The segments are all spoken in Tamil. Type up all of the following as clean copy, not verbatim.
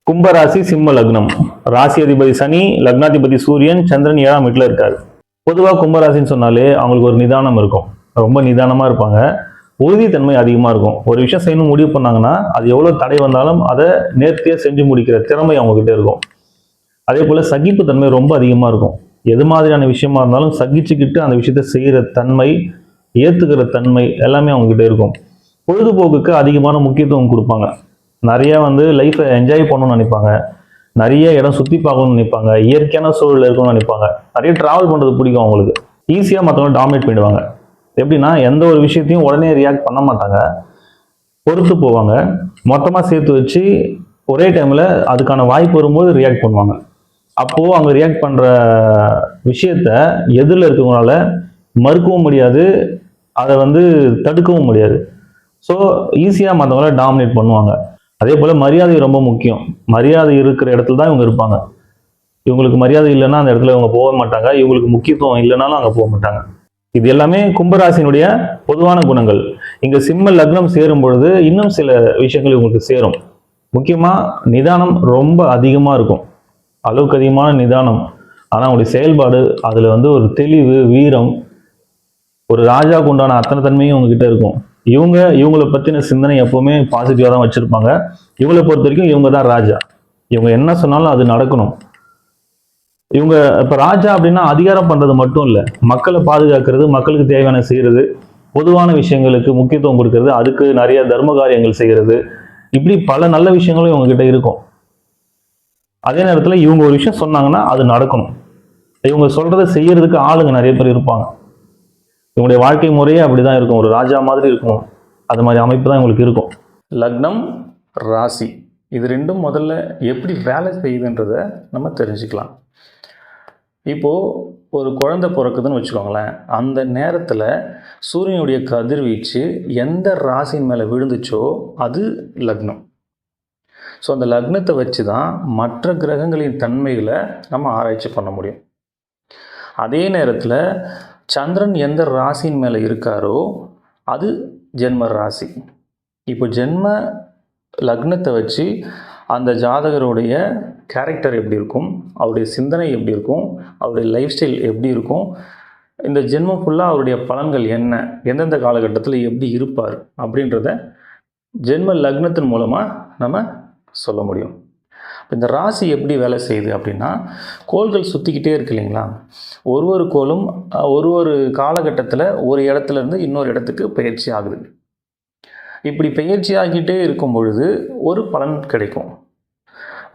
கும்பராசி சிம்ம லக்னம். ராசி அதிபதி சனி, லக்னாதிபதி சூரியன், சந்திரன் 7ஆம் வீட்டில் இருக்காரு. பொதுவாக கும்பராசின்னு சொன்னாலே அவங்களுக்கு ஒரு நிதானம் இருக்கும். ரொம்ப நிதானமாக இருப்பாங்க. உறுதித்தன்மை அதிகமாக இருக்கும். ஒரு விஷயம் செய்யணும் முடிவு பண்ணாங்கன்னா அது எவ்வளோ தடை வந்தாலும் அதை நேர்த்தியாக செஞ்சு முடிக்கிற திறமை அவங்ககிட்ட இருக்கும். அதே போல் சகிப்புத்தன்மை ரொம்ப அதிகமாக இருக்கும். எது மாதிரியான விஷயமா இருந்தாலும் சகிச்சுக்கிட்டு அந்த விஷயத்த செய்கிற தன்மை, ஏற்றுக்கிற தன்மை எல்லாமே அவங்ககிட்ட இருக்கும். பொழுதுபோக்குக்கு அதிகமான முக்கியத்துவம் கொடுப்பாங்க. நிறைய லைஃப்பை என்ஜாய் பண்ணணும்னு நினைப்பாங்க. நிறைய இடம் சுற்றி பார்க்கணும்னு நினைப்பாங்க. இயற்கையான சூழலில் இருக்கணும்னு நினைப்பாங்க. நிறைய ட்ராவல் பண்ணுறது பிடிக்கும் அவங்களுக்கு. ஈஸியாக மற்றவங்க டாமினேட் பண்ணிடுவாங்க. எப்படின்னா எந்த ஒரு விஷயத்தையும் உடனே ரியாக்ட் பண்ண மாட்டாங்க. பொறுத்து போவாங்க. மொத்தமாக சேர்த்து வச்சு ஒரே டைமில் அதுக்கான வாய்ப்பு வரும்போது ரியாக்ட் பண்ணுவாங்க. அப்போது அவங்க ரியாக்ட் பண்ணுற விஷயத்த எதிரில் இருக்கவங்களால மறுக்கவும் முடியாது, அதை தடுக்கவும் முடியாது. ஸோ ஈஸியாக மற்றவங்கள டாமினேட் பண்ணுவாங்க. அதே போல் மரியாதை ரொம்ப முக்கியம். மரியாதை இருக்கிற இடத்துல தான் இவங்க இருப்பாங்க. இவங்களுக்கு மரியாதை இல்லைன்னா அந்த இடத்துல இவங்க போக மாட்டாங்க. இவங்களுக்கு முக்கியத்துவம் இல்லைனாலும் அங்கே போக மாட்டாங்க. இது எல்லாமே கும்பராசினுடைய பொதுவான குணங்கள். இங்கே சிம்ம லக்னம் சேரும் பொழுது இன்னும் சில விஷயங்கள் இவங்களுக்கு சேரும். முக்கியமாக நிதானம் ரொம்ப அதிகமாக இருக்கும். அளவுக்கு அதிகமான நிதானம். ஆனால் அவங்களுடைய செயல்பாடு அதில் ஒரு தெளிவு, வீரம், ஒரு ராஜாவுக்கு உண்டான அத்தனை தன்மையும் உங்ககிட்ட இருக்கும். இவங்களை பற்றின சிந்தனை எப்பவுமே பாசிட்டிவாக தான் வச்சுருப்பாங்க. இவங்களை பொறுத்த வரைக்கும் இவங்க தான் ராஜா. இவங்க என்ன சொன்னாலும் அது நடக்கணும். இவங்க இப்போ ராஜா அப்படின்னா அதிகாரம் பண்ணுறது மட்டும் இல்லை, மக்களை பாதுகாக்கிறது, மக்களுக்கு தேவையான செய்கிறது, பொதுவான விஷயங்களுக்கு முக்கியத்துவம் கொடுக்கறது, அதுக்கு நிறைய தர்ம காரியங்கள் செய்கிறது, இப்படி பல நல்ல விஷயங்களும் இவங்ககிட்ட இருக்கும். அதே நேரத்தில் இவங்க ஒரு விஷயம் சொன்னாங்கன்னா அது நடக்கணும். இவங்க சொல்றதை செய்யறதுக்கு ஆளுங்க நிறைய பேர் இருப்பாங்க. இவங்களுடைய வாழ்க்கை முறையே அப்படிதான் இருக்கும். ஒரு ராஜா மாதிரி இருக்கும். அது மாதிரி அமைப்பு தான் இவங்களுக்கு இருக்கும். லக்னம், ராசி இது ரெண்டும் முதல்ல எப்படி வேலை செய்யுதுன்றதை நம்ம தெரிஞ்சுக்கலாம். இப்போது ஒரு குழந்தை பிறக்குதுன்னு வச்சுக்கோங்களேன். அந்த நேரத்தில் சூரியனுடைய கதிர்வீச்சு எந்த ராசியின் மேலே விழுந்துச்சோ அது லக்னம். ஸோ அந்த லக்னத்தை வச்சு தான் மற்ற கிரகங்களின் தன்மைகளை நம்ம ஆராய்ச்சி பண்ண முடியும். அதே நேரத்தில் சந்திரன் எந்த ராசியின் மேலே இருக்காரோ அது ஜென்ம ராசி. இப்போ ஜென்ம லக்னத்தை வச்சு அந்த ஜாதகருடைய கேரக்டர் எப்படி இருக்கும், அவருடைய சிந்தனை எப்படி இருக்கும், அவருடைய லைஃப் ஸ்டைல் எப்படி இருக்கும், இந்த ஜென்மம் ஃபுல்லாக அவருடைய பலன்கள் என்ன, எந்தெந்த காலகட்டத்தில் எப்படி இருப்பார் அப்படின்றத ஜென்ம லக்னத்தின் மூலமாக நம்ம சொல்ல முடியும். இந்த ராசி எப்படி வேலை செய்யுது அப்படின்னா, கோள்கள் சுற்றிக்கிட்டே இருக்கு இல்லைங்களா. ஒரு கோளும் ஒரு காலகட்டத்தில் ஒரு இடத்துலேருந்து இன்னொரு இடத்துக்கு பயிற்சி ஆகுது. இப்படி பயிற்சி ஆகிட்டே இருக்கும் பொழுது ஒரு பலன் கிடைக்கும்.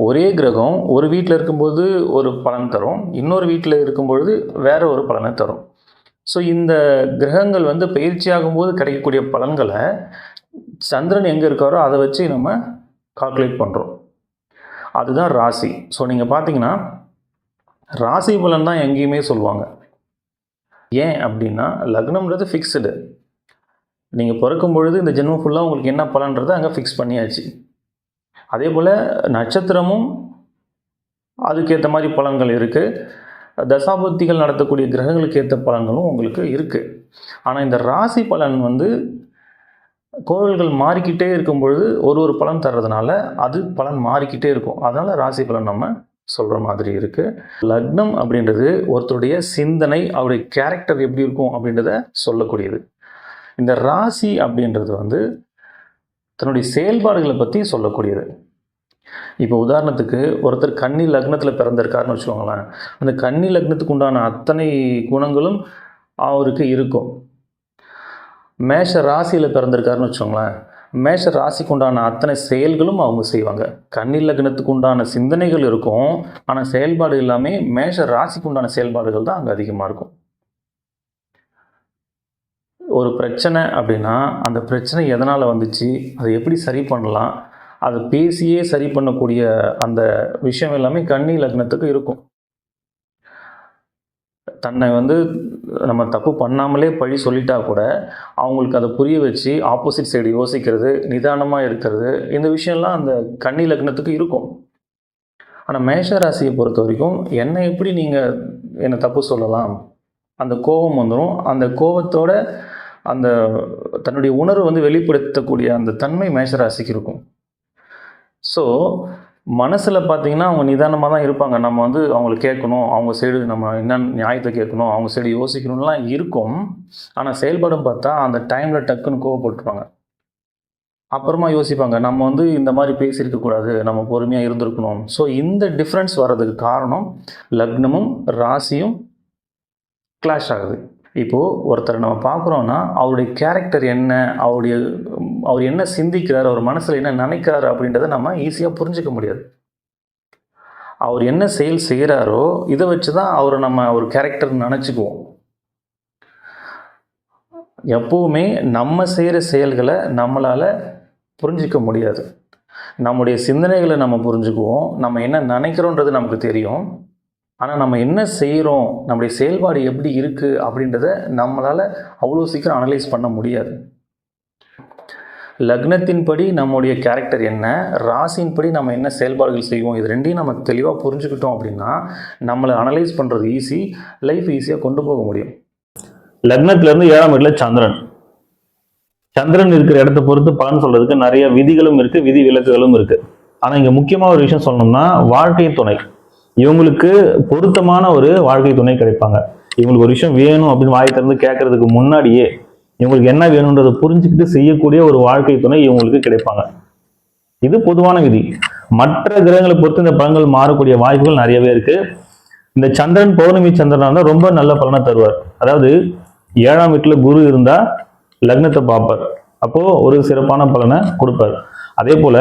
ஒரே கிரகம் ஒரு வீட்டில் இருக்கும்போது ஒரு பலன் தரும், இன்னொரு வீட்டில் இருக்கும்பொழுது வேற ஒரு பலனை தரும். ஸோ இந்த கிரகங்கள் பயிற்சி ஆகும்போது கிடைக்கக்கூடிய பலன்களை சந்திரன் எங்கே இருக்காரோ அதை வச்சு நம்ம கால்குலேட் பண்ணுறோம். அதுதான் ராசி. ஸோ நீங்கள் பார்த்தீங்கன்னா ராசி பலன் தான் எங்கேயுமே சொல்லுவாங்க. ஏன் அப்படின்னா லக்னம்ன்றது ஃபிக்ஸ்டு. நீங்கள் பிறக்கும் பொழுது இந்த ஜென்மம் ஃபுல்லாக உங்களுக்கு என்ன பலன்றதை அங்கே ஃபிக்ஸ் பண்ணியாச்சு. அதே போல் நட்சத்திரமும் அதுக்கேற்ற மாதிரி பலன்கள் இருக்குது. தசாபுத்திகள் நடத்தக்கூடிய கிரகங்களுக்கு ஏற்ற பலன்களும் உங்களுக்கு இருக்குது. ஆனால் இந்த ராசி பலன் கோள்கள் மாறிக்கிட்டே இருக்கும் பொழுது ஒரு பலன் தர்றதுனால அது பலன் மாறிக்கிட்டே இருக்கும். அதனால் ராசி பலன் நம்ம சொல்கிற மாதிரி இருக்குது. லக்னம் அப்படின்றது ஒருத்தருடைய சிந்தனை, அவருடைய கேரக்டர் எப்படி இருக்கும் அப்படின்றத சொல்லக்கூடியது. இந்த ராசி அப்படின்றது தன்னுடைய செயல்பாடுகளை பற்றி சொல்லக்கூடியது. இப்போ உதாரணத்துக்கு ஒருத்தர் கன்னி லக்னத்தில் பிறந்திருக்காருன்னு வச்சுக்கோங்களேன். அந்த கன்னி லக்னத்துக்கு உண்டான அத்தனை குணங்களும் அவருக்கு இருக்கும். மேஷ ராசியில் பிறந்திருக்காருன்னு வச்சுக்கோங்களேன். மேஷ ராசிக்கு உண்டான அத்தனை செயல்களும் அவங்க செய்வாங்க. கன்னி லக்னத்துக்கு உண்டான சிந்தனைகள் இருக்கும், ஆனால் செயல்பாடு எல்லாமே மேஷ ராசிக்கு உண்டான செயல்பாடுகள் தான் அங்கே அதிகமாக இருக்கும். ஒரு பிரச்சனை அப்படின்னா அந்த பிரச்சனை எதனால் வந்துச்சு, அதை எப்படி சரி பண்ணலாம், அதை பேசியே சரி பண்ணக்கூடிய அந்த விஷயம் எல்லாமே கன்னி லக்னத்துக்கு இருக்கும். தன்னை நம்ம தப்பு பண்ணாமலே பழி சொல்லிட்டா கூட அவங்களுக்கு அதை புரிய வச்சு ஆப்போசிட் சைடு யோசிக்கிறது, நிதானமாக இருக்கிறது, இந்த விஷயம்லாம் அந்த கன்னி லக்னத்துக்கு இருக்கும். ஆனால் மேஷ ராசியை பொறுத்த வரைக்கும் என்னை எப்படி நீங்கள் என்னை தப்பு சொல்லலாம், அந்த கோபம் வந்துடும். அந்த கோபத்தோட அந்த தன்னுடைய உணர்வு வெளிப்படுத்தக்கூடிய அந்த தன்மை மேஷராசிக்கு இருக்கும். ஸோ மனசில் பார்த்தீங்கன்னா அவங்க நிதானமாக தான் இருப்பாங்க. நம்ம வந்து அவங்கள கேட்கணும், அவங்க சைடு நம்ம என்ன நியாயத்தை கேட்கணும், அவங்க சைடு யோசிக்கணும்லாம் இருக்கும். ஆனால் செயல்படும் பார்த்தா அந்த டைமில் டக்குன்னு கோவப்பட்டுருவாங்க. அப்புறமா யோசிப்பாங்க, நம்ம வந்து இந்த மாதிரி பேசியிருக்கக்கூடாது, நம்ம பொறுமையாக இருந்திருக்கணும். ஸோ இந்த டிஃப்ரென்ஸ் வர்றதுக்கு காரணம் லக்னமும் ராசியும் கிளாஷ் ஆகுது. இப்போது ஒருத்தரை நம்ம பார்க்குறோன்னா அவருடைய கேரக்டர் என்ன, அவர் என்ன சிந்திக்கிறார், அவர் மனசில் என்ன நினைக்கிறாரு அப்படின்றத நம்ம ஈஸியாக புரிஞ்சிக்க முடியாது. அவர் என்ன செயல் செய்கிறாரோ இதை வச்சு தான் அவரை நம்ம ஒரு கேரக்டர் நினச்சிக்குவோம். எப்போவுமே நம்ம செய்கிற செயல்களை நம்மளால் புரிஞ்சிக்க முடியாது. நம்முடைய சிந்தனைகளை நம்ம புரிஞ்சுக்குவோம், நம்ம என்ன நினைக்கிறோன்றது நமக்கு தெரியும். ஆனால் நம்ம என்ன செய்கிறோம், நம்முடைய செயல்பாடு எப்படி இருக்குது அப்படின்றத நம்மளால் அவ்வளோ சீக்கிரம் அனலைஸ் பண்ண முடியாது. லக்னத்தின்படி நம்முடைய கேரக்டர் என்ன, ராசியின்படி நம்ம என்ன செயல்பாடுகள் செய்வோம், இது ரெண்டையும் நம்ம தெளிவாக புரிஞ்சுக்கிட்டோம் அப்படின்னா நம்மளை அனலைஸ் பண்ணுறது ஈஸி, லைஃப் ஈஸியாக கொண்டு போக முடியும். லக்னத்திலேருந்து 7ஆம் வீட்டில் சந்திரன் இருக்கிற இடத்தை பொறுத்து பலன் சொல்றதுக்கு நிறைய விதிகளும் இருக்குது, விதி விலக்குகளும் இருக்குது. ஆனால் இங்கே முக்கியமாக ஒரு விஷயம் சொல்லணும்னா வாழ்க்கை துணை. இவங்களுக்கு பொருத்தமான ஒரு வாழ்க்கை துணை கிடைப்பாங்க. இவங்களுக்கு ஒரு விஷயம் வேணும் அப்படின்னு வாய் திறந்து கேட்கறதுக்கு முன்னாடியே இவங்களுக்கு என்ன வேணுன்றதை புரிஞ்சுக்கிட்டு செய்யக்கூடிய ஒரு வாழ்க்கை துணை இவங்களுக்கு கிடைப்பாங்க. இது பொதுவான விதி. மற்ற கிரகங்களை பொறுத்து இந்த பலன்கள் மாறக்கூடிய வாய்ப்புகள் நிறையவே இருக்கு. இந்த சந்திரன் பௌர்ணமி சந்திரனா இருந்தால் ரொம்ப நல்ல பலனை தருவார். அதாவது 7ஆம் வீட்டில் குரு இருந்தா லக்னத்தை பார்ப்பார், அப்போ ஒரு சிறப்பான பலனை கொடுப்பார். அதே போல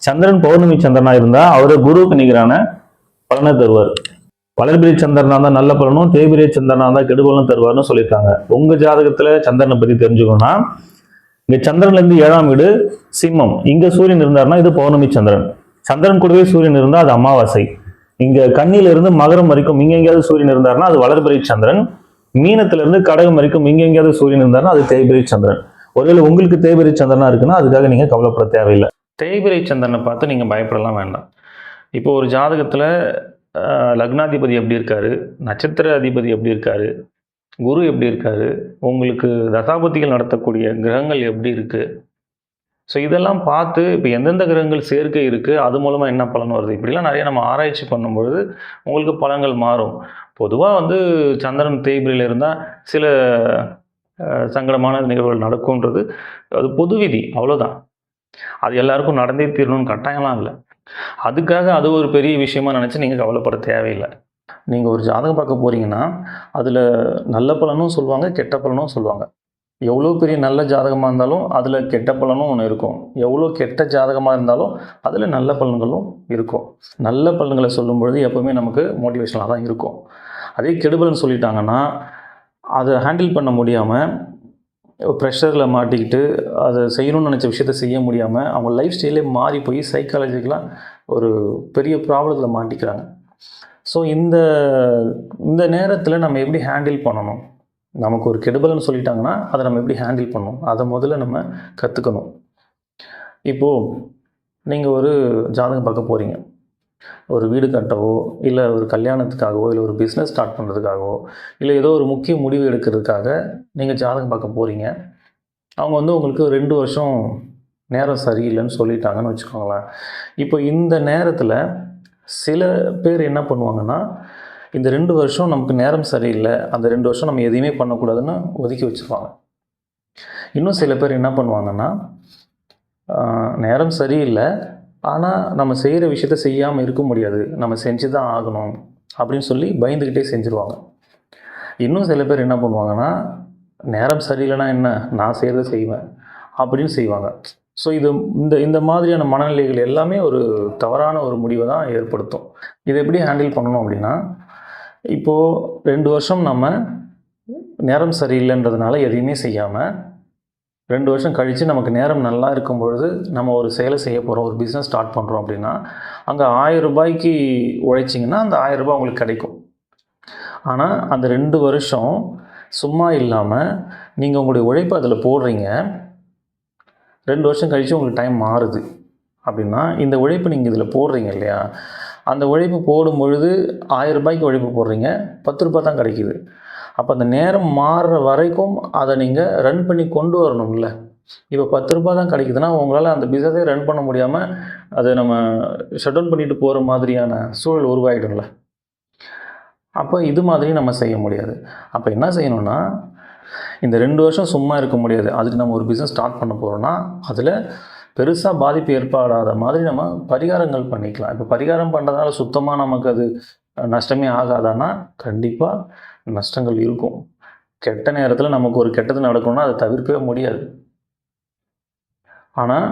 சந்திரன் பௌர்ணமி சந்திரனா இருந்தா அவரை குருவுக்கு நிகரான பலனை தருவார். வளர்பிறை சந்திரனா தான் நல்ல பலனும், தேய்பிறை சந்திரனா தான் கெடுபலனும் தருவார்னு சொல்லியிருக்காங்க. உங்க ஜாதகத்துல சந்திரனை பத்தி தெரிஞ்சுக்கணும்னா இங்க சந்திரன்ல இருந்து 7ஆம் வீடு சிம்மம், இங்க சூரியன் இருந்தாருன்னா இது பௌர்ணமி சந்திரன். சந்திரன் கூடவே சூரியன் இருந்தா அது அமாவாசை. இங்க கன்னியில இருந்து மகரம் வரைக்கும் இங்க எங்கேயாவது சூரியன் இருந்தாருன்னா அது வளர்பிறை சந்திரன். மீனத்துல இருந்து கடகம் வரைக்கும் இங்க எங்கேயாவது சூரியன் இருந்தாருன்னா அது தேய்பிறை சந்திரன். ஒருவேளை உங்களுக்கு தேய்பிறை சந்திரனா இருக்குன்னா அதுக்காக நீங்க கவலைப்பட தேவையில்லை. தேய்பிறை சந்திரனை பார்த்து நீங்க பயப்படலாம் வேண்டாம். இப்போ ஒரு ஜாதகத்துல லக்னாதிபதி எப்படி இருக்காரு, நட்சத்திர அதிபதி எப்படி இருக்காரு, குரு எப்படி இருக்காரு, உங்களுக்கு தசாபதிகள் நடத்தக்கூடிய கிரகங்கள் எப்படி இருக்கு, ஸோ இதெல்லாம் பார்த்து இப்போ எந்தெந்த கிரகங்கள் சேர்க்கை இருக்குது, அது மூலமாக என்ன பலன் வருது, இப்படிலாம் நிறைய நம்ம ஆராய்ச்சி பண்ணும்பொழுது உங்களுக்கு பலன்கள் மாறும். பொதுவாக வந்து சந்திரன் தேய்பிரையில் இருந்தால் சில சங்கடமான நிகழ்வுகள் நடக்கும்ன்றது அது பொது விதி, அவ்வளோதான். அது எல்லாருக்கும் நடந்தே தீரணும்னு கட்டாயம்லாம் இல்லை. அதுக்காக அது ஒரு பெரிய விஷயமா நினச்சி நீங்கள் கவலைப்பட தேவையில்லை. நீங்கள் ஒரு ஜாதகம் பார்க்க போகிறீங்கன்னா அதில் நல்ல பலனும் சொல்லுவாங்க, கெட்ட பலனும் சொல்லுவாங்க. எவ்வளோ பெரிய நல்ல ஜாதகமாக இருந்தாலும் அதில் கெட்ட பலனும் ஒன்று இருக்கும், எவ்வளோ கெட்ட ஜாதகமாக இருந்தாலும் அதில் நல்ல பலன்களும் இருக்கும். நல்ல பலன்களை சொல்லும்பொழுது எப்போவுமே நமக்கு மோட்டிவேஷனாக தான் இருக்கும். அதே கெடுபலன் சொல்லிட்டாங்கன்னா அதை ஹேண்டில் பண்ண முடியாமல் ப்ரெஷரில் மாட்டிக்கிட்டு அதை செய்யணும்னு நினச்ச விஷயத்த செய்ய முடியாமல் அவங்க லைஃப் ஸ்டைலே மாறி போய் சைக்காலஜிக்கலாக ஒரு பெரிய ப்ராப்ளத்தில் மாட்டிக்கிறாங்க. ஸோ இந்த நேரத்தில் நம்ம எப்படி ஹேண்டில் பண்ணணும், நமக்கு ஒரு கெடுபலன்னு சொல்லிட்டாங்கன்னா அதை நம்ம எப்படி ஹேண்டில் பண்ணணும், அதை முதல்ல நம்ம கற்றுக்கணும். இப்போது நீங்கள் ஒரு ஜாதகம் பார்க்க போகிறீங்க, ஒரு வீடு கட்டவோ இல்லை ஒரு கல்யாணத்துக்காகவோ இல்லை ஒரு பிஸ்னஸ் ஸ்டார்ட் பண்ணுறதுக்காகவோ இல்லை ஏதோ ஒரு முக்கிய முடிவு எடுக்கிறதுக்காக நீங்கள் ஜாதகம் பார்க்க போகிறீங்க. அவங்க வந்து உங்களுக்கு 2 வருஷம் நேரம் சரியில்லைன்னு சொல்லிட்டாங்கன்னு வச்சுக்கோங்களேன். இப்போ இந்த நேரத்தில் சில பேர் என்ன பண்ணுவாங்கன்னா இந்த 2 வருஷம் நமக்கு நேரம் சரியில்லை, அந்த 2 வருஷம் நம்ம எதையுமே பண்ணக்கூடாதுன்னு ஒதுக்கி வச்சுருவாங்க. இன்னும் சில பேர் என்ன பண்ணுவாங்கன்னா நேரம் சரியில்லை ஆனால் நம்ம செய்கிற விஷயத்த செய்யாமல் இருக்க முடியாது, நம்ம செஞ்சு தான் ஆகணும் அப்படின்னு சொல்லி பயந்துக்கிட்டே செஞ்சுருவாங்க. இன்னும் சில பேர் என்ன பண்ணுவாங்கன்னா நேரம் சரியில்லைன்னா என்ன, நான் செய்கிறத செய்வேன் அப்படின்னு செய்வாங்க. ஸோ இந்த மாதிரியான மனநிலைகள் எல்லாமே ஒரு தவறான ஒரு முடிவை தான் ஏற்படுத்தும். இதை எப்படி ஹேண்டில் பண்ணணும் அப்படின்னா, இப்போது 2 வருஷம் நம்ம நேரம் சரியில்லைன்றதுனால எதையுமே செய்யாமல் 2 வருஷம் கழித்து நமக்கு நேரம் நல்லா இருக்கும் பொழுது நம்ம ஒரு செயலை செய்ய போகிறோம், ஒரு பிஸ்னஸ் ஸ்டார்ட் பண்ணுறோம் அப்படின்னா அங்கே 1000 ரூபாய்க்கு உழைச்சிங்கன்னா அந்த 1000 ரூபாய் உங்களுக்கு கிடைக்கும். ஆனால் அந்த 2 வருஷம் சும்மா இல்லாமல் நீங்கள் உங்களுடைய உழைப்பு அதில் போடுறீங்க, 2 வருஷம் கழித்து உங்களுக்கு டைம் மாறுது அப்படின்னா இந்த உழைப்பு நீங்கள் இதில் போடுறீங்க இல்லையா, அந்த உழைப்பு போடும் பொழுது 1000 ரூபாய்க்கு உழைப்பு போடுறீங்க, 10 ரூபாய் தான் கிடைக்கிது. அப்போ அந்த நேரம் மாறுற வரைக்கும் அதை நீங்கள் ரன் பண்ணி கொண்டு வரணும்ல. இப்போ ரூ. 10 தான் கிடைக்குதுன்னா உங்களால் அந்த பிஸ்னஸே ரன் பண்ண முடியாமல் அதை நம்ம ஷட் டவுன் பண்ணிட்டு போகிற மாதிரியான சூழல் உருவாகிடும்ல. அப்போ இது மாதிரி நம்ம செய்ய முடியாது. அப்போ என்ன செய்யணும்னா, இந்த 2 வருஷம் சும்மா இருக்க முடியாது. அதுக்கு நம்ம ஒரு பிஸ்னஸ் ஸ்டார்ட் பண்ண போகிறோம்னா அதில் பெருசாக பாதிப்பு ஏற்படாத மாதிரி நம்ம பரிகாரங்கள் பண்ணிக்கலாம். இப்போ பரிகாரம் பண்ணுறதுனால சுத்தமாக நமக்கு அது நஷ்டமே ஆகாதான்னா கண்டிப்பாக நஷ்டங்கள் இருக்கும். கெட்ட நேரத்தில் நமக்கு ஒரு கெட்டது நடக்கணும்னா அதை தவிர்க்கவே முடியாது. ஆனால்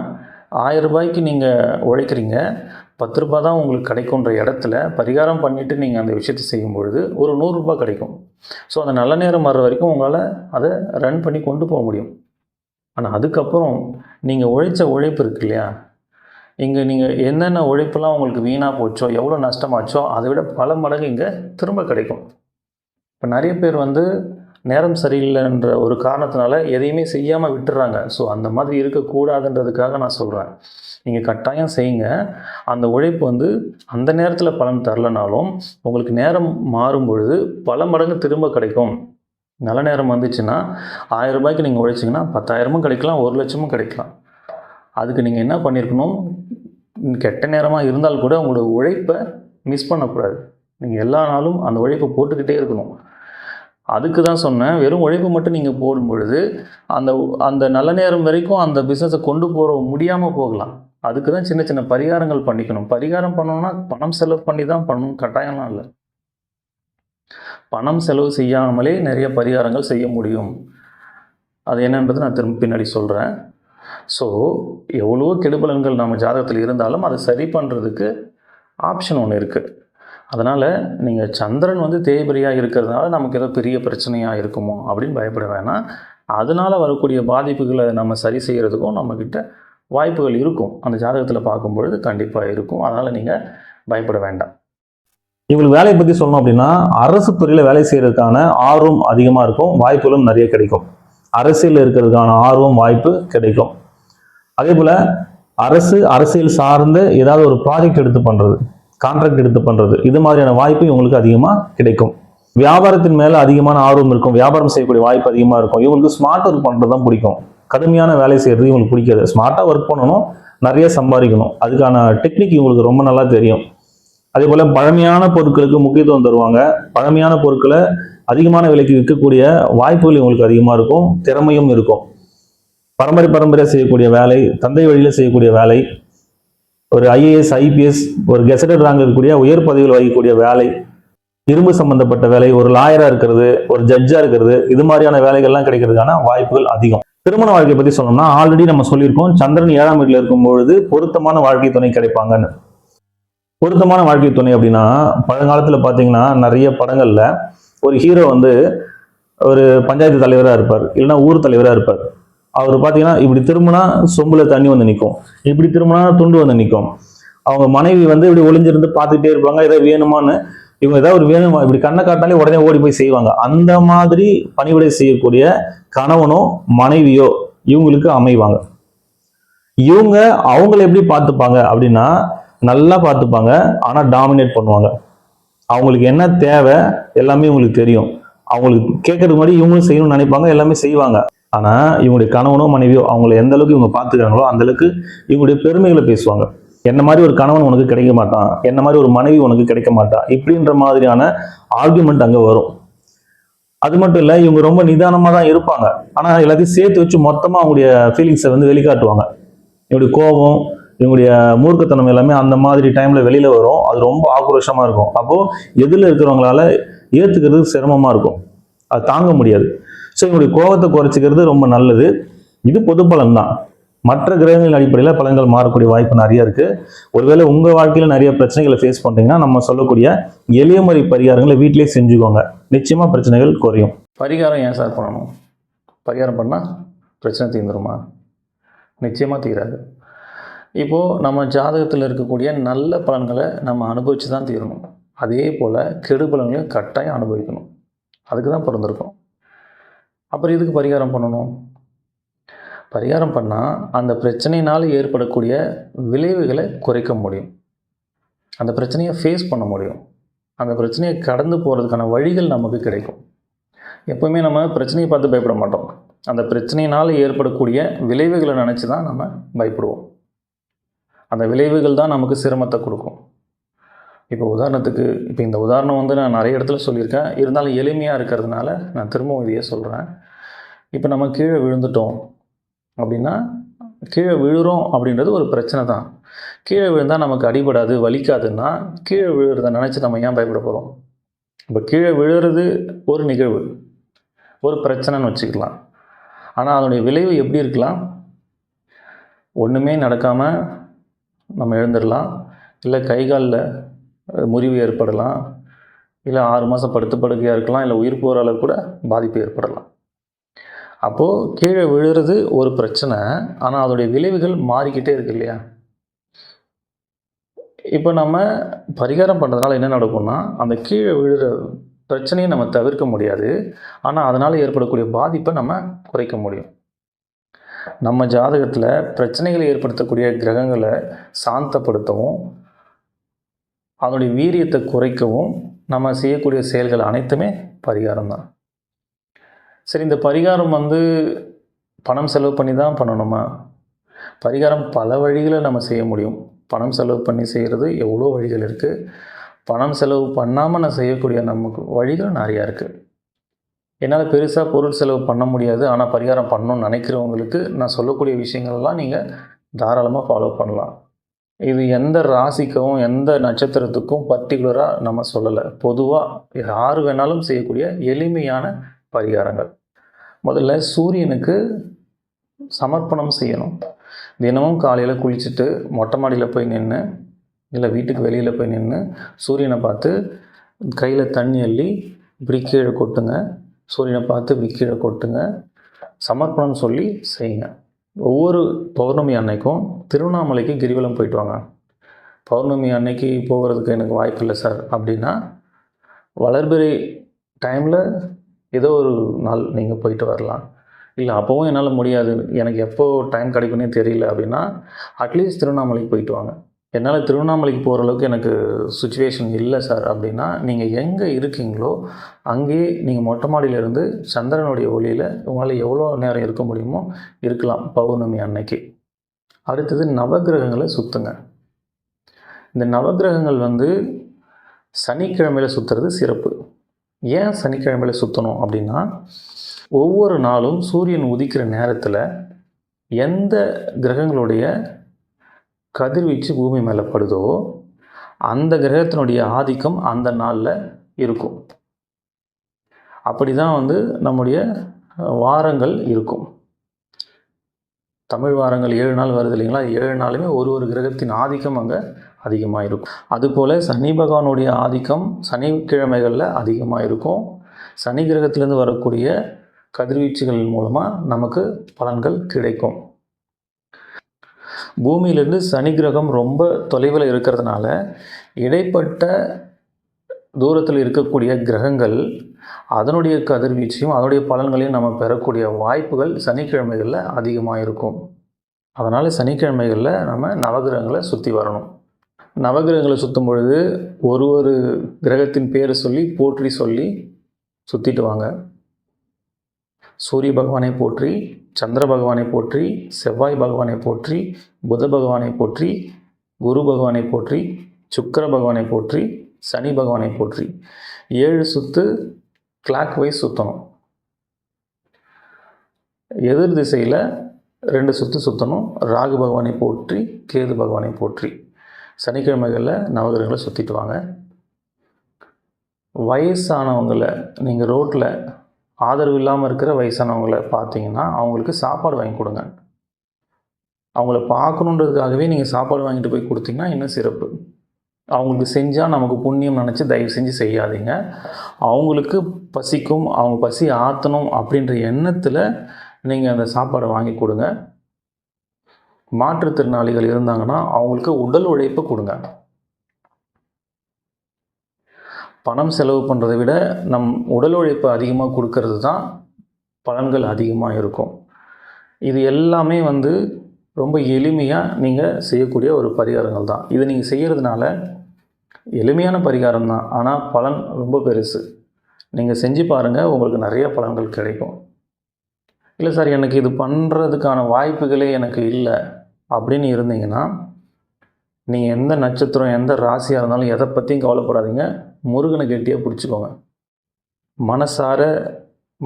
ரூ. 1000 நீங்கள் உழைக்கிறீங்க, ரூ. 10 தான் உங்களுக்கு கிடைக்குன்ற இடத்துல பரிகாரம் பண்ணிவிட்டு நீங்கள் அந்த விஷயத்தை செய்யும் பொழுது ஒரு ரூ. 100 கிடைக்கும். ஸோ அந்த நல்ல நேரம் வர்ற வரைக்கும் உங்களால் அதை ரன் பண்ணி கொண்டு போக முடியும். ஆனால் அதுக்கப்புறம் நீங்கள் உழைச்ச உழைப்பு இருக்கு இல்லையா, இங்கே நீங்கள் என்னென்ன உழைப்பெல்லாம் உங்களுக்கு வீணாக போச்சோ, எவ்வளோ நஷ்டமாச்சோ அதை விட பல மடங்கு இங்கே திரும்ப கிடைக்கும். இப்போ நிறைய பேர் நேரம் சரியில்லைன்ற ஒரு காரணத்தினால எதையுமே செய்யாமல் விட்டுறாங்க. ஸோ அந்த மாதிரி இருக்கக்கூடாதுன்றதுக்காக நான் சொல்கிறேன், நீங்கள் கட்டாயம் செய்யுங்க. அந்த உழைப்பு அந்த நேரத்தில் பலன் தரலனாலும் உங்களுக்கு நேரம் மாறும் பொழுது பல மடங்கு திரும்ப கிடைக்கும். நல்ல நேரம் வந்துச்சுன்னா ரூ. 1000 நீங்கள் உழைச்சிங்கன்னா 10,000 கிடைக்கலாம், 1,00,000 கிடைக்கலாம். அதுக்கு நீங்கள் என்ன பண்ணியிருக்கணும், கெட்ட நேரமாக இருந்தால் கூட உங்களோட உழைப்பை மிஸ் பண்ணக்கூடாது. நீங்கள் எல்லா நாளும் அந்த உழைப்பை போட்டுக்கிட்டே இருக்கணும். அதுக்கு தான் சொன்னேன், வெறும் உழைப்பு மட்டும் நீங்கள் போடும் பொழுது அந்த நல்ல நேரம் வரைக்கும் அந்த பிஸ்னஸை கொண்டு போக முடியாமல் போகலாம். அதுக்கு தான் சின்ன சின்ன பரிகாரங்கள் பண்ணிக்கணும். பரிகாரம் பண்ணணும்னா பணம் செலவு பண்ணி தான் பண்ணணும், கட்டாயம்லாம் இல்லை. பணம் செலவு செய்யாமலே நிறைய பரிகாரங்கள் செய்ய முடியும். அது என்னன்றது நான் திரும்ப பின்னாடி சொல்கிறேன். ஸோ எவ்வளோ கெடுபலன்கள் நம்ம ஜாதகத்தில் இருந்தாலும் அதை சரி பண்ணுறதுக்கு ஆப்ஷன் ஒன்று இருக்குது. அதனால் நீங்கள் சந்திரன் தேய்பிரியாக இருக்கிறதுனால நமக்கு ஏதோ பெரிய பிரச்சனையாக இருக்குமோ அப்படின்னு பயப்பட வேணாம். அதனால் வரக்கூடிய பாதிப்புகளை நம்ம சரி செய்கிறதுக்கும் நம்மக்கிட்ட வாய்ப்புகள் இருக்கும். அந்த ஜாதகத்தில் பார்க்கும்பொழுது கண்டிப்பாக இருக்கும். அதனால் நீங்கள் பயப்பட வேண்டாம். இவங்களுக்கு வேலையை பற்றி சொல்லணும் அப்படின்னா, அரசு துறையில் வேலை செய்கிறதுக்கான ஆர்வம் அதிகமாக இருக்கும், வாய்ப்புகளும் நிறைய கிடைக்கும். அரசியல் இருக்கிறதுக்கான ஆர்வம் வாய்ப்பு கிடைக்கும். அதே போல் அரசியல் சார்ந்த ஏதாவது ஒரு ப்ராஜெக்ட் எடுத்து பண்ணுறது, கான்ட்ராக்ட் எடுத்து பண்ணுறது, இது மாதிரியான வாய்ப்பு இவங்களுக்கு அதிகமாக கிடைக்கும். வியாபாரத்தின் மேலே அதிகமான ஆர்வம் இருக்கும், வியாபாரம் செய்யக்கூடிய வாய்ப்பு அதிகமாக இருக்கும். இவங்களுக்கு ஸ்மார்ட் ஒர்க் பண்ணுறது தான் பிடிக்கும். கடுமையான வேலை செய்கிறது இவங்களுக்கு பிடிக்காது. ஸ்மார்ட்டாக ஒர்க் பண்ணணும், நிறைய சம்பாதிக்கணும், அதுக்கான டெக்னிக் இவங்களுக்கு ரொம்ப நல்லா தெரியும். அதே போல் பழமையான பொருட்களுக்கு முக்கியத்துவம் தருவாங்க. பழமையான பொருட்களை அதிகமான விலைக்கு விற்கக்கூடிய வாய்ப்புகள் இவங்களுக்கு அதிகமாக இருக்கும், திறமையும் இருக்கும். பரம்பரையாக செய்யக்கூடிய வேலை, தந்தை வழியில் செய்யக்கூடிய வேலை, ஒரு IAS IPS ஒரு கெசட்டட் ரேங்க் இருக்கக்கூடிய உயர் பதவியில் வகிக்கக்கூடிய வேலை, இரும்பு சம்பந்தப்பட்ட வேலை, ஒரு லாயராக இருக்கிறது, ஒரு ஜட்ஜாக இருக்கிறது, இது மாதிரியான வேலைகள்லாம் கிடைக்கிறதுக்கான வாய்ப்புகள் அதிகம். திருமண வாழ்க்கையை பற்றி சொல்லணும்னா ஆல்ரெடி நம்ம சொல்லியிருக்கோம், சந்திரன் 7ஆம் வீட்டில் இருக்கும் பொழுது பொருத்தமான வாழ்க்கை துணை கிடைப்பாங்கன்னு. பொருத்தமான வாழ்க்கை துணை அப்படின்னா, பழங்காலத்தில் பார்த்தீங்கன்னா நிறைய படங்கள்ல ஒரு ஹீரோ ஒரு பஞ்சாயத்து தலைவராக இருப்பார், இல்லைன்னா ஊர் தலைவராக இருப்பார். அவர் பார்த்தீங்கன்னா இப்படி திரும்பினா சொம்புல தண்ணி நிற்கும், இப்படி திரும்பினா துண்டு நிற்கும். அவங்க மனைவி இப்படி ஒளிஞ்சிருந்து பார்த்துக்கிட்டே இருப்பாங்க, ஏதாவது வேணுமான்னு. இவங்க ஏதாவது ஒரு வேணுமா இப்படி கண்ணை காட்டினாலே உடனே ஓடி போய் செய்வாங்க. அந்த மாதிரி பணிவிடை செய்யக்கூடிய கணவனோ மனைவியோ இவங்களுக்கு அமைவாங்க. இவங்க அவங்கள எப்படி பார்த்துப்பாங்க அப்படின்னா, நல்லா பார்த்துப்பாங்க, ஆனால் டாமினேட் பண்ணுவாங்க. அவங்களுக்கு என்ன தேவை எல்லாமே இவங்களுக்கு தெரியும். அவங்களுக்கு கேட்கறதுக்கு முன்னாடி இவங்களும் செய்யணும்னு நினைப்பாங்க, எல்லாமே செய்வாங்க. ஆனால் இவங்களுடைய கணவனோ மனைவியோ அவங்கள எந்த அளவுக்கு இவங்க பார்த்துக்கிறாங்களோ அந்த அளவுக்கு இவங்களுடைய பெருமைகளை பேசுவாங்க. என்ன மாதிரி ஒரு கணவன் உனக்கு கிடைக்க மாட்டான், என்ன மாதிரி ஒரு மனைவி உனக்கு கிடைக்க மாட்டா, இப்படின்ற மாதிரியான ஆர்குமெண்ட் அங்கே வரும். அது மட்டும் இல்லை, இவங்க ரொம்ப நிதானமாக தான் இருப்பாங்க. ஆனால் எல்லாத்தையும் சேர்த்து வச்சு மொத்தமாக அவங்களுடைய ஃபீலிங்ஸை வெளிக்காட்டுவாங்க. இவங்களுடைய கோபம், இவங்களுடைய மூர்க்கத்தனம் எல்லாமே அந்த மாதிரி டைம்ல வெளியில வரும். அது ரொம்ப ஆக்ரோஷமா இருக்கும். அப்போ எதிரில் இருக்கிறவங்களால ஏத்துக்கிறது சிரமமா இருக்கும், அது தாங்க முடியாது. ஸோ இவங்களுடைய கோபத்தை குறைச்சிக்கிறது ரொம்ப நல்லது. இது பொது பலன் தான். மற்ற கிரகங்களின் அடிப்படையில் பலன்கள் மாறக்கூடிய வாய்ப்பு நிறைய இருக்கு. ஒருவேளை உங்க வாழ்க்கையில நிறைய பிரச்சனைகளை ஃபேஸ் பண்றீங்கன்னா நம்ம சொல்லக்கூடிய எளிய முறை பரிகாரங்களை வீட்டிலேயே செஞ்சுக்கோங்க, நிச்சயமா பிரச்சனைகள் குறையும். பரிகாரம் ஏன் சார் பண்ணணும்? பரிகாரம் பண்ணால் பிரச்சனை தீர்ந்துருமா? நிச்சயமாக தீராது. இப்போது நம்ம ஜாதகத்தில் இருக்கக்கூடிய நல்ல பலன்களை நம்ம அனுபவித்து தான் தீரணும். அதே போல் கெடு பலன்களையும் கட்டாயம் அனுபவிக்கணும். அதுக்கு தான் பிறந்திருக்கோம். அப்புறம் இதுக்கு பரிகாரம் பண்ணணும். பரிகாரம் பண்ணால் அந்த பிரச்சனையினால் ஏற்படக்கூடிய விளைவுகளை குறைக்க முடியும், அந்த பிரச்சனையை ஃபேஸ் பண்ண முடியும், அந்த பிரச்சனையை கடந்து போகிறதுக்கான வழிகள் நமக்கு கிடைக்கும். எப்போவுமே நம்ம பிரச்சனையை பார்த்து பயப்பட மாட்டோம், அந்த பிரச்சனையினால் ஏற்படக்கூடிய விளைவுகளை நினச்சி தான் நம்ம பயப்படுவோம். அந்த விளைவுகள் தான் நமக்கு சிரமத்தை கொடுக்கும். இப்போ உதாரணத்துக்கு, இப்போ இந்த உதாரணம் வந்து நான் நிறைய இடத்துல சொல்லியிருக்கேன், இருந்தாலும் எளிமையாக இருக்கிறதுனால நான் திரும்பவும் இதையே சொல்கிறேன். இப்போ நம்ம கீழே விழுந்துட்டோம் அப்படின்னா, கீழே விழுறோம் அப்படின்றது ஒரு பிரச்சனை தான். கீழே விழுந்தால் நமக்கு அடிபடாது, வலிக்காதுன்னா கீழே விழுறதை நினச்சி நம்ம ஏன் பயப்பட போகிறோம்? இப்போ கீழே விழுறது ஒரு நிகழ்வு, ஒரு பிரச்சனைன்னு வச்சுக்கலாம். ஆனால் அதனுடைய விளைவு எப்படி இருக்கலாம்? ஒன்றுமே நடக்காமல் நம்ம எழுந்துடலாம், இல்லை கை காலில் முறிவு ஏற்படலாம், இல்லை 6 மாதம் படுத்து படுக்கையாக இருக்கலாம், இல்லை உயிர் போகிற அளவு கூட பாதிப்பு ஏற்படலாம். அப்போது கீழே விழுறது ஒரு பிரச்சனை, ஆனால் அதோடைய விளைவுகள் மாறிக்கிட்டே இருக்கு இல்லையா? இப்போ நம்ம பரிகாரம் பண்ணுறதுனால என்ன நடக்கும்னா, அந்த கீழே விழுற பிரச்சனையை நம்ம தவிர்க்க முடியாது, ஆனால் அதனால் ஏற்படக்கூடிய பாதிப்பை நம்ம குறைக்க முடியும். நம்ம ஜாதகத்தில் பிரச்சனைகளை ஏற்படுத்தக்கூடிய கிரகங்களை சாந்தப்படுத்தவும், அதனுடைய வீரியத்தை குறைக்கவும் நம்ம செய்யக்கூடிய செயல்கள் அனைத்துமே பரிகாரம் தான். சரி, இந்த பரிகாரம் வந்து பணம் செலவு பண்ணி தான் பண்ணணுமா? பரிகாரம் பல வழிகளை நம்ம செய்ய முடியும். பணம் செலவு பண்ணி செய்கிறது எவ்வளோ வழிகள் இருக்குது. பணம் செலவு பண்ணாமல் நான் செய்யக்கூடிய நமக்கு வழிகள் நிறையா இருக்குது. என்னால் பெருசாக பொருள் செலவு பண்ண முடியாது, ஆனால் பரிகாரம் பண்ணணும்னு நினைக்கிறவங்களுக்கு நான் சொல்லக்கூடிய விஷயங்கள்லாம் நீங்கள் தாராளமாக ஃபாலோ பண்ணலாம். இது எந்த ராசிக்கும் எந்த நட்சத்திரத்துக்கும் பர்டிகுலராக நம்ம சொல்லலை. பொதுவாக யார் வேணாலும் செய்யக்கூடிய எளிமையான பரிகாரங்கள். முதல்ல சூரியனுக்கு சமர்ப்பணம் செய்யணும். தினமும் காலையில் குளிச்சுட்டு மொட்டை மாடியில் போய் நின்று, இல்லை வீட்டுக்கு வெளியில் போய் நின்று சூரியனை பார்த்து கையில் தண்ணி அள்ளி இப்படி கீழே கொட்டுங்க. சூரியனை பார்த்து இப்படி கீழே கொட்டுங்க. சமர்ப்பணம் சொல்லி செய்யுங்க. ஒவ்வொரு பௌர்ணமி அன்னைக்கும் திருவண்ணாமலைக்கு கிரிவலம் போயிட்டு வாங்க. பௌர்ணமி அன்னைக்கு போகிறதுக்கு எனக்கு வாய்ப்பு இல்லை சார் அப்படின்னா, வளர்பிறை டைமில் ஏதோ ஒரு நாள் நீங்கள் போயிட்டு வரலாம். இல்லை அப்போவும் என்னால் முடியாது, எனக்கு எப்போ டைம் கிடைக்குன்னே தெரியல அப்படின்னா, அட்லீஸ்ட் திருவண்ணாமலைக்கு போயிட்டு வாங்க. என்னால் திருவண்ணாமலைக்கு போகிற அளவுக்கு எனக்கு சுச்சுவேஷன் இல்லை சார் அப்படின்னா, நீங்கள் எங்கே இருக்கீங்களோ அங்கேயே நீங்கள் மொட்டை மாடியிலேருந்து சந்திரனுடைய ஒளியில் உங்களால் எவ்வளோ நேரம் இருக்க முடியுமோ இருக்கலாம் பௌர்ணமி அன்னைக்கு. அடுத்தது நவகிரகங்களை சுற்றுங்க. இந்த நவகிரகங்கள் வந்து சனிக்கிழமையில் சுற்றுறது சிறப்பு. ஏன் சனிக்கிழமையில் சுற்றணும் அப்படின்னா, ஒவ்வொரு நாளும் சூரியன் உதிக்கிற நேரத்தில் எந்த கிரகங்களுடைய கதிர்வீச்சு பூமி மேலே படுதோ அந்த கிரகத்தினுடைய ஆதிக்கம் அந்த நாளில் இருக்கும். அப்படி தான் வந்து நம்முடைய வாரங்கள் இருக்கும். தமிழ் வாரங்கள் 7 நாள் வருது இல்லைங்களா? 7 நாளுமே ஒரு கிரகத்தின் ஆதிக்கம் அங்கே அதிகமாக இருக்கும். அதுபோல் சனி பகவானுடைய ஆதிக்கம் சனிக்கிழமைகளில் அதிகமாக இருக்கும். சனி கிரகத்திலேருந்து வரக்கூடிய கதிர்வீச்சுகள் மூலமாக நமக்கு பலன்கள் கிடைக்கும். பூமியிலிருந்து சனி கிரகம் ரொம்ப தொலைவில் இருக்கிறதுனால இடைப்பட்ட தூரத்தில் இருக்கக்கூடிய கிரகங்கள் அதனுடைய கதிர்வீச்சையும் அதனுடைய பலன்களையும் நம்ம பெறக்கூடிய வாய்ப்புகள் சனிக்கிழமைகளில் அதிகமாக இருக்கும். அதனால் சனிக்கிழமைகளில் நம்ம நவகிரகங்களை சுற்றி வரணும். நவகிரகங்களை சுற்றும் பொழுது ஒரு கிரகத்தின் பேரை சொல்லி போற்றி சொல்லி சுற்றிட்டு வாங்க. சூரிய பகவானை போற்றி, சந்திர பகவானை போற்றி, செவ்வாய் பகவானை போற்றி, புத பகவானை போற்றி, குரு பகவானை போற்றி, சுக்கிர பகவானை போற்றி, சனி பகவானை போற்றி 7 சுற்று கிளாக் வைஸ் சுற்றணும். எதிர் திசையில் 2 சுற்று சுற்றணும். ராகு பகவானை போற்றி, கேது பகவானை போற்றி சனிக்கிழமைகளில் நவகிரகங்களை சுற்றிட்டு வாங்க. வயசானவங்களை நீங்கள் ரோட்டில் ஆதரவு இல்லாமல் இருக்கிற வயசானவங்களை பார்த்தீங்கன்னா அவங்களுக்கு சாப்பாடு வாங்கி கொடுங்க. அவங்கள பார்க்கணுன்றதுக்காகவே நீங்கள் சாப்பாடு வாங்கிட்டு போய் கொடுத்தீங்கன்னா இன்னும் சிறப்பு. அவங்களுக்கு செஞ்சால் நமக்கு புண்ணியம் நினச்சி தயவு செஞ்சு செய்யாதீங்க. அவங்களுக்கு பசிக்கும், அவங்க பசி ஆற்றணும் அப்படின்ற எண்ணத்தில் நீங்கள் அந்த சாப்பாடை வாங்கி கொடுங்க. மாற்றுத்திறனாளிகள் இருந்தாங்கன்னா அவங்களுக்கு உடல் உழைப்பு கொடுங்க. பணம் செலவு பண்ணுறதை விட நம் உடல் உழைப்பு அதிகமாக கொடுக்கறது தான் பலன்கள் அதிகமாக இருக்கும். இது எல்லாமே வந்து ரொம்ப எளிமையாக நீங்கள் செய்யக்கூடிய ஒரு பரிகாரங்கள் தான். இதை நீங்கள் செய்கிறதுனால எளிமையான பரிகாரம் தான், ஆனால் பலன் ரொம்ப பெருசு. நீங்கள் செஞ்சு பாருங்கள், உங்களுக்கு நிறைய பலன்கள் கிடைக்கும். இல்லை சார் எனக்கு இது பண்ணுறதுக்கான வாய்ப்புகளே எனக்கு இல்லை அப்படின்னு இருந்தீங்கன்னா, நீங்கள் எந்த நட்சத்திரம், எந்த ராசியாக இருந்தாலும் எதை பற்றியும் கவலைப்படாதீங்க. முருகனை கெட்டியாக பிடிச்சிக்கோங்க.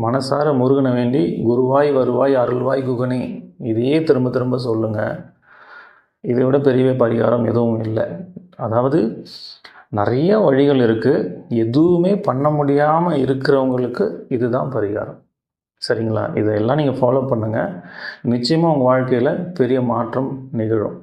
மனசார முருகனை வேண்டி, குருவாய் வருவாய் அருள்வாய் குகனே, இதையே திரும்ப திரும்ப சொல்லுங்கள். இதை விட பெரிய பரிகாரம் எதுவும் இல்லை. அதாவது நிறைய வழிகள் இருக்குது. எதுவுமே பண்ண முடியாமல் இருக்கிறவங்களுக்கு இதுதான் பரிகாரம். சரிங்களா? இதெல்லாம் நீங்கள் ஃபாலோ பண்ணுங்கள். நிச்சயமாக உங்கள் வாழ்க்கையில் பெரிய மாற்றம் நிகழும்.